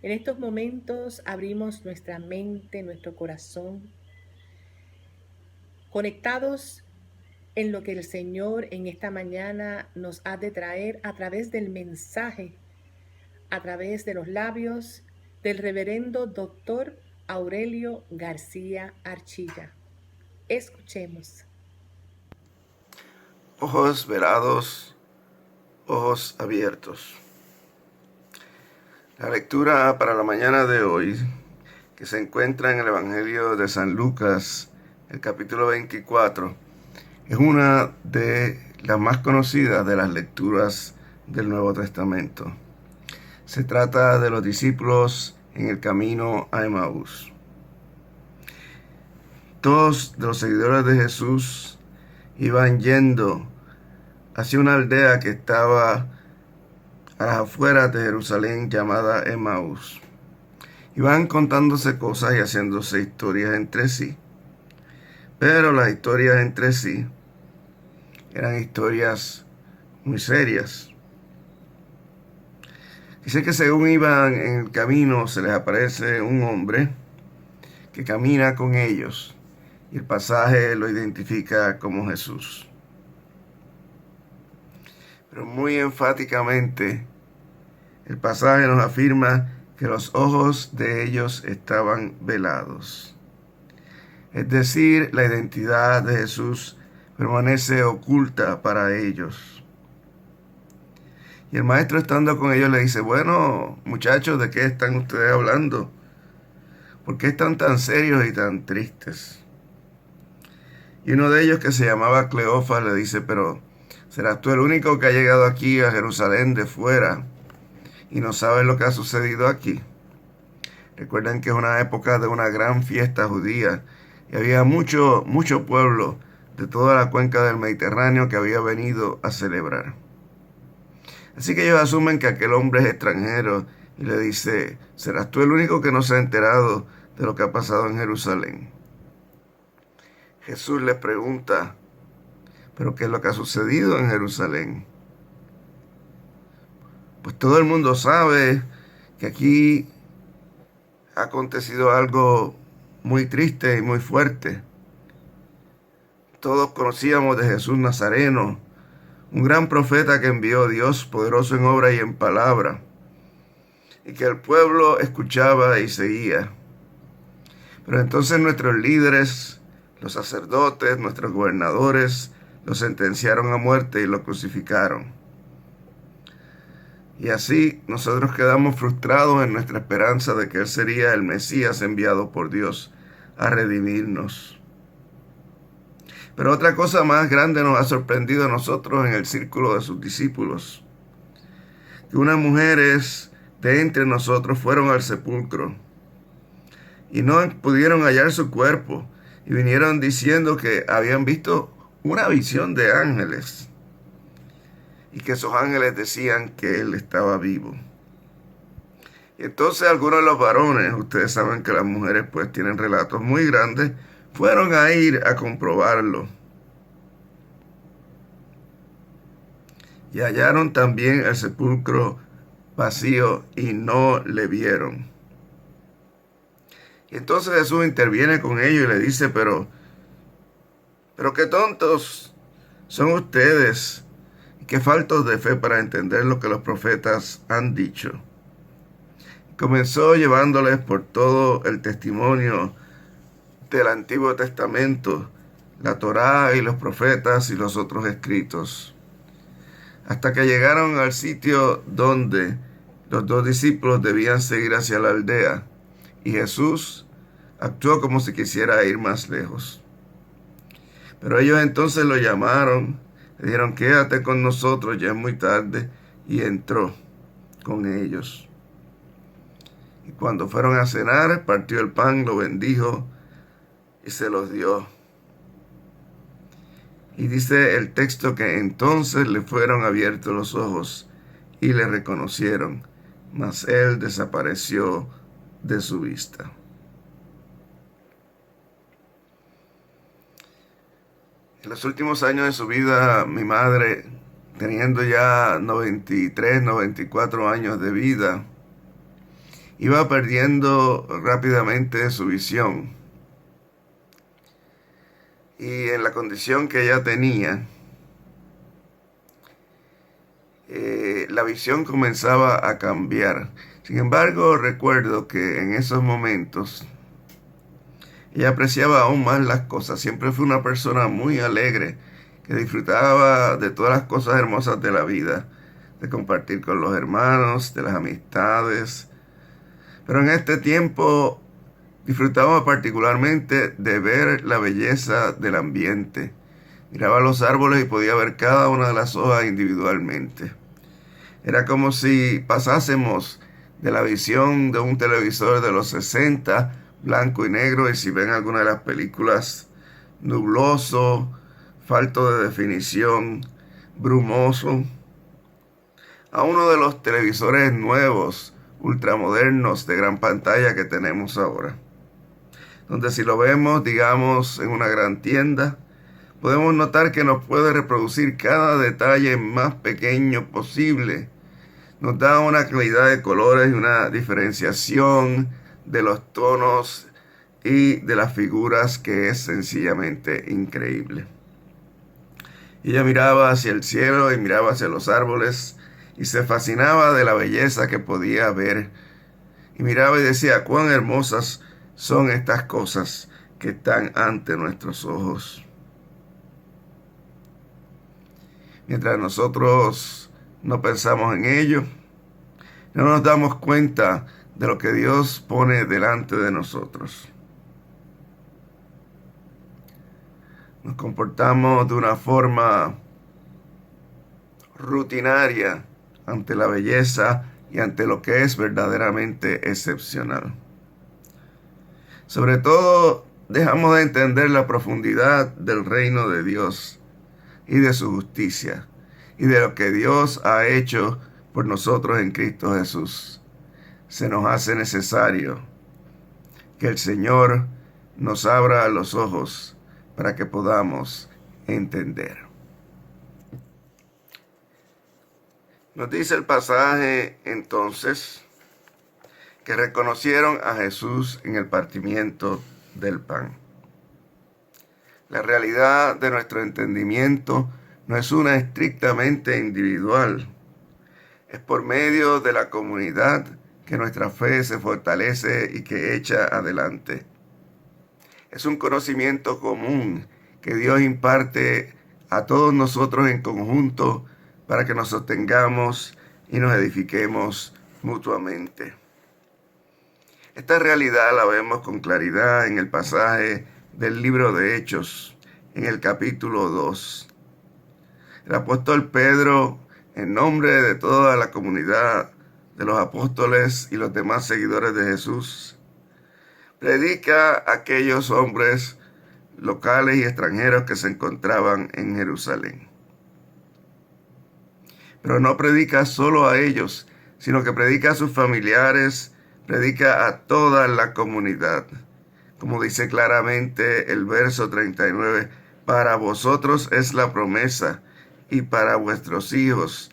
En estos momentos abrimos nuestra mente, nuestro corazón, conectados en lo que el Señor en esta mañana nos ha de traer a través del mensaje, a través de los labios del reverendo doctor Aurelio García Archilla. Escuchemos. Ojos velados, ojos abiertos. La lectura para la mañana de hoy, que se encuentra en el Evangelio de San Lucas, el capítulo 24, es una de las más conocidas de las lecturas del Nuevo Testamento. Se trata de los discípulos en el camino a Emaús. Todos los seguidores de Jesús iban yendo hacia una aldea que estaba a las afueras de Jerusalén llamada Emaús. Iban contándose cosas y haciéndose historias entre sí. Pero las historias entre sí eran historias muy serias. Dice que según iban en el camino se les aparece un hombre que camina con ellos y el pasaje lo identifica como Jesús. Pero muy enfáticamente el pasaje nos afirma que los ojos de ellos estaban velados. Es decir, la identidad de Jesús permanece oculta para ellos. Y el maestro, estando con ellos, le dice: bueno, muchachos, ¿de qué están ustedes hablando? ¿Por qué están tan serios y tan tristes? Y uno de ellos, que se llamaba Cleofas, le dice: pero ¿serás tú el único que ha llegado aquí a Jerusalén de fuera y no sabes lo que ha sucedido aquí? Recuerden que es una época de una gran fiesta judía y había mucho pueblo de toda la cuenca del Mediterráneo que había venido a celebrar. Así que ellos asumen que aquel hombre es extranjero y le dice: ¿serás tú el único que no se ha enterado de lo que ha pasado en Jerusalén? Jesús les pregunta: ¿pero qué es lo que ha sucedido en Jerusalén? Pues todo el mundo sabe que aquí ha acontecido algo muy triste y muy fuerte. Todos conocíamos de Jesús Nazareno, un gran profeta que envió Dios, poderoso en obra y en palabra, y que el pueblo escuchaba y seguía. Pero entonces nuestros líderes, los sacerdotes, nuestros gobernadores, lo sentenciaron a muerte y lo crucificaron. Y así nosotros quedamos frustrados en nuestra esperanza de que Él sería el Mesías enviado por Dios a redimirnos. Pero otra cosa más grande nos ha sorprendido a nosotros en el círculo de sus discípulos: que unas mujeres de entre nosotros fueron al sepulcro y no pudieron hallar su cuerpo, y vinieron diciendo que habían visto una visión de ángeles y que esos ángeles decían que Él estaba vivo. Y entonces algunos de los varones, ustedes saben que las mujeres pues tienen relatos muy grandes, fueron a ir a comprobarlo. Y hallaron también el sepulcro vacío y no le vieron. Y entonces Jesús interviene con ellos y le dice: pero qué tontos son ustedes, y qué faltos de fe para entender lo que los profetas han dicho. Comenzó llevándoles por todo el testimonio del Antiguo Testamento, la Torá y los profetas y los otros escritos, hasta que llegaron al sitio donde los dos discípulos debían seguir hacia la aldea, y Jesús actuó como si quisiera ir más lejos. Pero ellos entonces lo llamaron, le dijeron: quédate con nosotros, ya es muy tarde, y entró con ellos. Y cuando fueron a cenar, partió el pan, lo bendijo y se los dio. Y dice el texto que entonces le fueron abiertos los ojos y le reconocieron, mas él desapareció de su vista. En los últimos años de su vida, mi madre, teniendo ya 93, 94 años de vida, iba perdiendo rápidamente su visión. Y en la condición que ella tenía, la visión comenzaba a cambiar. Sin embargo, recuerdo que en esos momentos ella apreciaba aún más las cosas. Siempre fue una persona muy alegre, que disfrutaba de todas las cosas hermosas de la vida, de compartir con los hermanos, de las amistades. Pero en este tiempo disfrutaba particularmente de ver la belleza del ambiente. Miraba los árboles y podía ver cada una de las hojas individualmente. Era como si pasásemos de la visión de un televisor de los 60, blanco y negro, y si ven alguna de las películas, nubloso, falto de definición, brumoso, a uno de los televisores nuevos, ultramodernos de gran pantalla que tenemos ahora, donde si lo vemos, digamos, en una gran tienda, podemos notar que nos puede reproducir cada detalle más pequeño posible. Nos da una claridad de colores y una diferenciación de los tonos y de las figuras que es sencillamente increíble. Ella miraba hacia el cielo y miraba hacia los árboles y se fascinaba de la belleza que podía ver. Y miraba y decía, cuán hermosas son estas cosas que están ante nuestros ojos. Mientras nosotros no pensamos en ello, no nos damos cuenta de lo que Dios pone delante de nosotros. Nos comportamos de una forma rutinaria ante la belleza y ante lo que es verdaderamente excepcional. Sobre todo, dejamos de entender la profundidad del reino de Dios y de su justicia y de lo que Dios ha hecho por nosotros en Cristo Jesús. Se nos hace necesario que el Señor nos abra los ojos para que podamos entender. Nos dice el pasaje entonces que reconocieron a Jesús en el partimiento del pan. La realidad de nuestro entendimiento no es una estrictamente individual. Es por medio de la comunidad que nuestra fe se fortalece y que echa adelante. Es un conocimiento común que Dios imparte a todos nosotros en conjunto para que nos sostengamos y nos edifiquemos mutuamente. Esta realidad la vemos con claridad en el pasaje del libro de Hechos, en el capítulo 2. El apóstol Pedro, en nombre de toda la comunidad de los apóstoles y los demás seguidores de Jesús, predica a aquellos hombres locales y extranjeros que se encontraban en Jerusalén. Pero no predica solo a ellos, sino que predica a sus familiares, predica a toda la comunidad. Como dice claramente el verso 39, para vosotros es la promesa, y para vuestros hijos,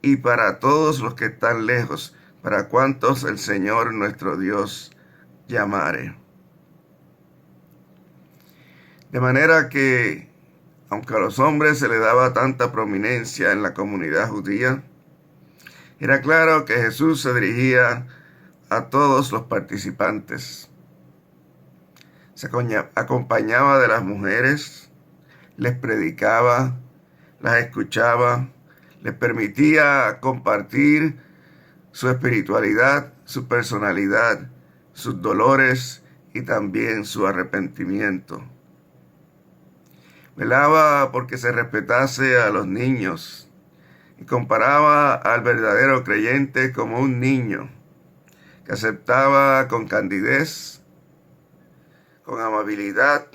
y para todos los que están lejos, para cuantos el Señor nuestro Dios llamare. De manera que, aunque a los hombres se le daba tanta prominencia en la comunidad judía, era claro que Jesús se dirigía a todos los participantes. Se acompañaba de las mujeres, les predicaba, las escuchaba, les permitía compartir su espiritualidad, su personalidad, sus dolores y también su arrepentimiento. Velaba porque se respetase a los niños y comparaba al verdadero creyente como un niño que aceptaba con candidez, con amabilidad,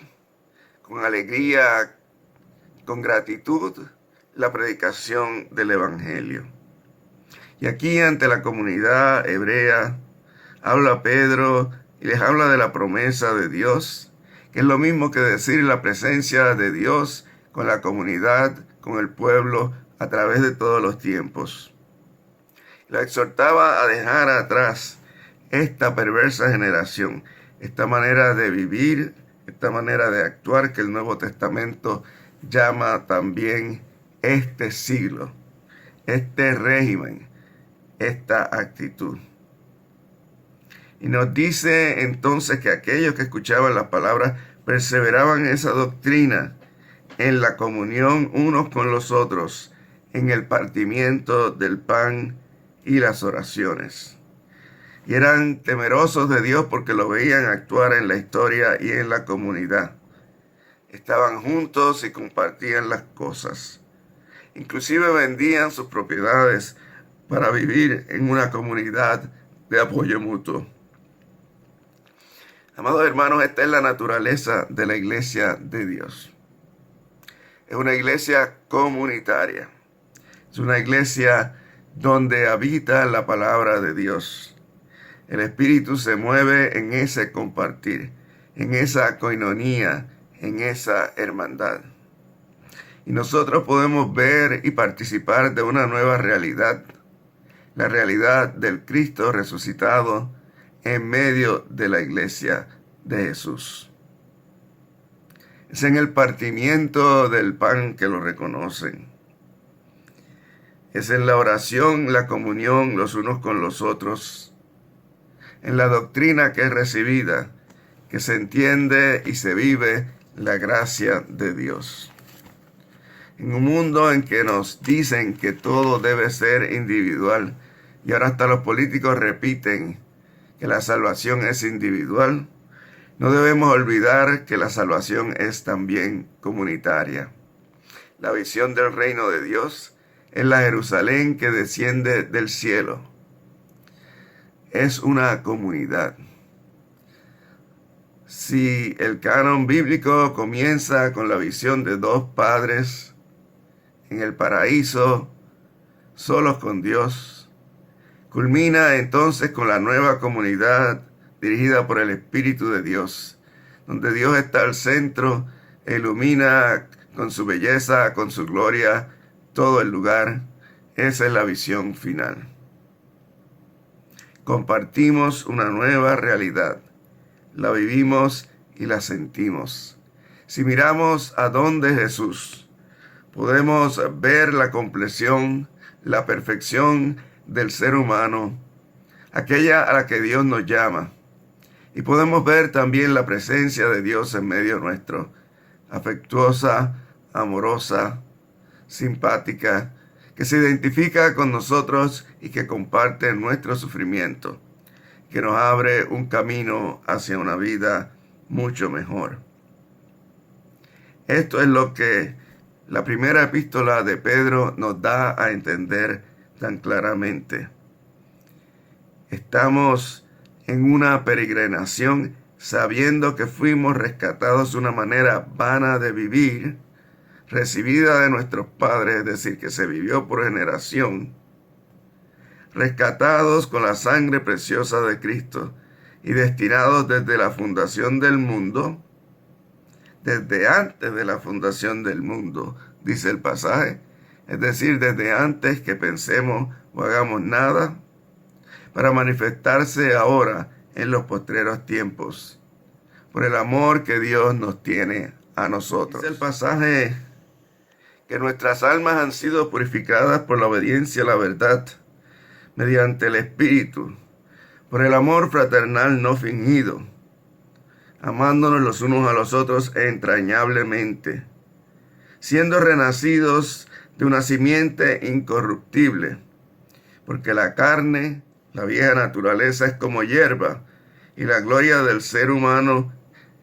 con alegría, con gratitud la predicación del Evangelio. Y aquí ante la comunidad hebrea habla Pedro y les habla de la promesa de Dios, que es lo mismo que decir la presencia de Dios con la comunidad, con el pueblo, a través de todos los tiempos. La exhortaba a dejar atrás esta perversa generación, esta manera de vivir, esta manera de actuar que el Nuevo Testamento llama también este siglo, este régimen, esta actitud. Y nos dice entonces que aquellos que escuchaban las palabras perseveraban en esa doctrina, en la comunión unos con los otros, en el partimiento del pan y las oraciones. Y eran temerosos de Dios porque lo veían actuar en la historia y en la comunidad. Estaban juntos y compartían las cosas. Inclusive vendían sus propiedades para vivir en una comunidad de apoyo mutuo. Amados hermanos, esta es la naturaleza de la iglesia de Dios. Es una iglesia comunitaria. Es una iglesia donde habita la palabra de Dios. El Espíritu se mueve en ese compartir, en esa coinonía, en esa hermandad. Y nosotros podemos ver y participar de una nueva realidad, la realidad del Cristo resucitado en medio de la iglesia de Jesús. Es en el partimiento del pan que lo reconocen. Es en la oración, la comunión los unos con los otros, en la doctrina que es recibida, que se entiende y se vive la gracia de Dios. En un mundo en que nos dicen que todo debe ser individual, y ahora hasta los políticos repiten que la salvación es individual, no debemos olvidar que la salvación es también comunitaria. La visión del reino de Dios es la Jerusalén que desciende del cielo. Es una comunidad. Si el canon bíblico comienza con la visión de dos padres en el paraíso, solos con Dios, culmina entonces con la nueva comunidad dirigida por el Espíritu de Dios, donde Dios está al centro e ilumina con su belleza, con su gloria, todo el lugar. Esa es la visión final. Compartimos una nueva realidad, la vivimos y la sentimos. Si miramos a donde Jesús, podemos ver la compleción, la perfección del ser humano, aquella a la que Dios nos llama. Y podemos ver también la presencia de Dios en medio nuestro, afectuosa, amorosa, simpática, que se identifica con nosotros y que comparte nuestro sufrimiento, que nos abre un camino hacia una vida mucho mejor. Esto es lo que la primera epístola de Pedro nos da a entender tan claramente. Estamos en una peregrinación sabiendo que fuimos rescatados de una manera vana de vivir, recibida de nuestros padres, es decir, que se vivió por generación, rescatados con la sangre preciosa de Cristo y destinados desde la fundación del mundo, desde antes de la fundación del mundo, dice el pasaje, es decir, desde antes que pensemos o hagamos nada, para manifestarse ahora en los postreros tiempos, por el amor que Dios nos tiene a nosotros. Dice el pasaje que nuestras almas han sido purificadas por la obediencia a la verdad, mediante el Espíritu, por el amor fraternal no fingido, amándonos los unos a los otros entrañablemente, siendo renacidos de una simiente incorruptible, porque la carne, la vieja naturaleza, es como hierba, y la gloria del ser humano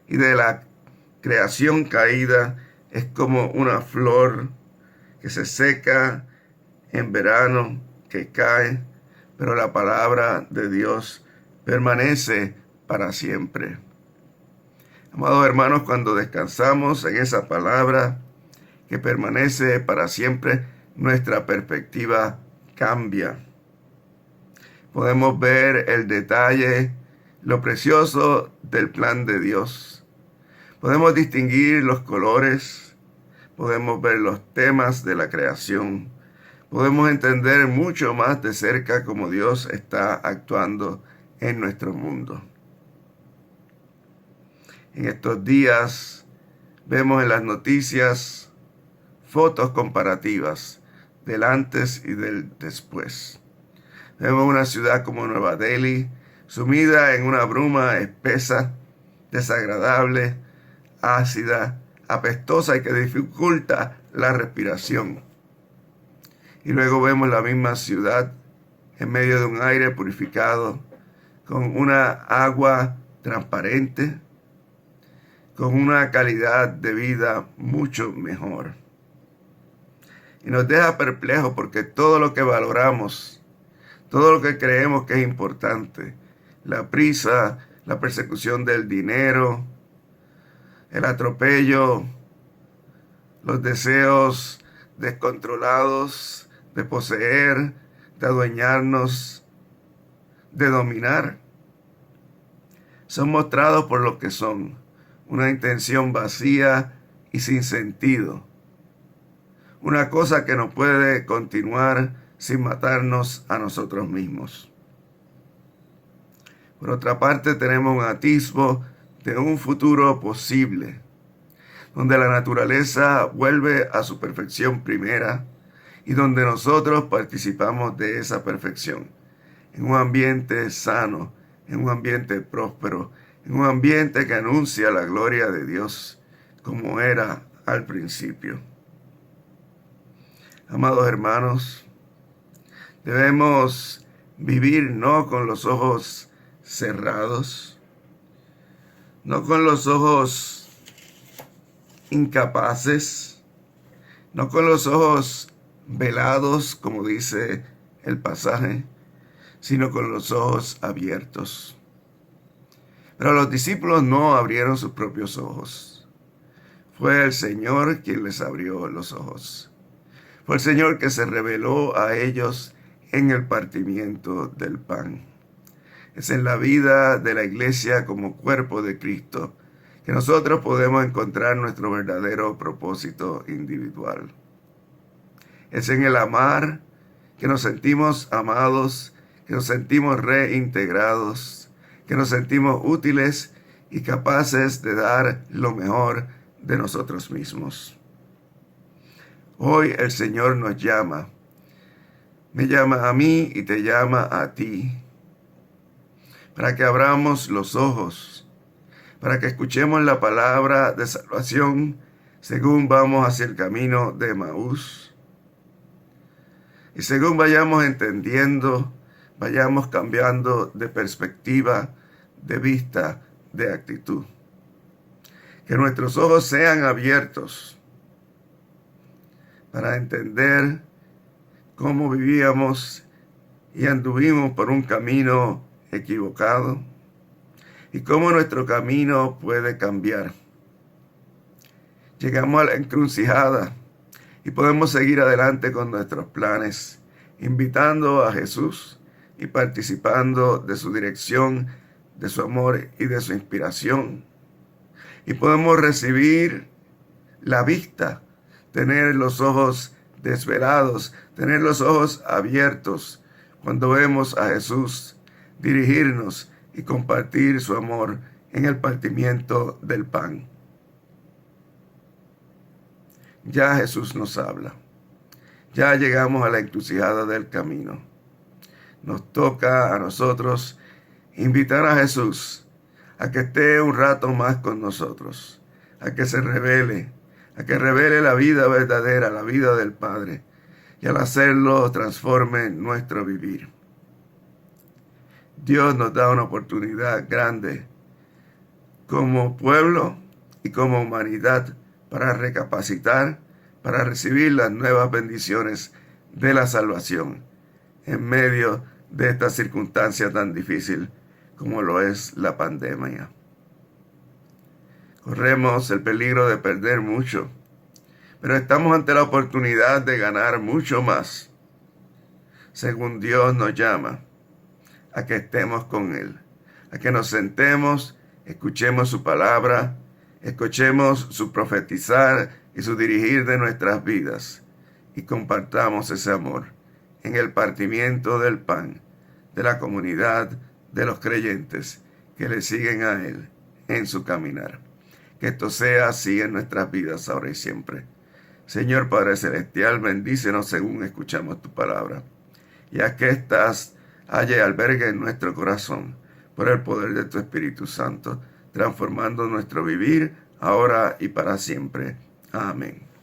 y de la creación caída es como una flor que se seca en verano, que cae, pero la palabra de Dios permanece para siempre. Amados hermanos, cuando descansamos en esa palabra que permanece para siempre, nuestra perspectiva cambia. Podemos ver el detalle, lo precioso del plan de Dios. Podemos distinguir los colores, podemos ver los temas de la creación. Podemos entender mucho más de cerca cómo Dios está actuando en nuestro mundo. En estos días vemos en las noticias fotos comparativas del antes y del después. Vemos una ciudad como Nueva Delhi sumida en una bruma espesa, desagradable, ácida, apestosa y que dificulta la respiración. Y luego vemos la misma ciudad en medio de un aire purificado, con una agua transparente, con una calidad de vida mucho mejor. Y nos deja perplejos porque todo lo que valoramos, todo lo que creemos que es importante, la prisa, la persecución del dinero, el atropello, los deseos descontrolados de poseer, de adueñarnos, de dominar, son mostrados por lo que son, una intención vacía y sin sentido, una cosa que no puede continuar sin matarnos a nosotros mismos. Por otra parte, tenemos un atisbo de un futuro posible, donde la naturaleza vuelve a su perfección primera y donde nosotros participamos de esa perfección, en un ambiente sano, en un ambiente próspero, en un ambiente que anuncia la gloria de Dios, como era al principio. Amados hermanos, debemos vivir no con los ojos cerrados, no con los ojos incapaces, no con los ojos velados, como dice el pasaje, sino con los ojos abiertos. Pero los discípulos no abrieron sus propios ojos. Fue el Señor quien les abrió los ojos. Fue el Señor que se reveló a ellos en el partimiento del pan. Es en la vida de la iglesia como cuerpo de Cristo que nosotros podemos encontrar nuestro verdadero propósito individual. Es en el amar que nos sentimos amados, que nos sentimos reintegrados, que nos sentimos útiles y capaces de dar lo mejor de nosotros mismos. Hoy el Señor nos llama. Me llama a mí y te llama a ti, para que abramos los ojos, para que escuchemos la palabra de salvación según vamos hacia el camino de Emaús. Y según vayamos entendiendo, vayamos cambiando de perspectiva, de vista, de actitud. Que nuestros ojos sean abiertos para entender cómo vivíamos y anduvimos por un camino equivocado y cómo nuestro camino puede cambiar. Llegamos a la encrucijada y podemos seguir adelante con nuestros planes, invitando a Jesús y participando de su dirección, de su amor y de su inspiración. Y podemos recibir la vista, tener los ojos desvelados, tener los ojos abiertos cuando vemos a Jesús dirigirnos y compartir su amor en el partimiento del pan. Ya Jesús nos habla. Ya llegamos a la encrucijada del camino. Nos toca a nosotros invitar a Jesús a que esté un rato más con nosotros, a que se revele, a que revele la vida verdadera, la vida del Padre, y al hacerlo transforme nuestro vivir. Dios nos da una oportunidad grande como pueblo y como humanidad para recapacitar, para recibir las nuevas bendiciones de la salvación en medio de esta circunstancia tan difícil como lo es la pandemia. Corremos el peligro de perder mucho, pero estamos ante la oportunidad de ganar mucho más, según Dios nos llama a que estemos con Él, a que nos sentemos, escuchemos su palabra, escuchemos su profetizar y su dirigir de nuestras vidas y compartamos ese amor en el partimiento del pan de la comunidad de los creyentes que le siguen a Él en su caminar. Que esto sea así en nuestras vidas ahora y siempre. Señor Padre Celestial, bendícenos según escuchamos tu palabra. Y haz que éstas halle albergue en nuestro corazón por el poder de tu Espíritu Santo, transformando nuestro vivir ahora y para siempre. Amén.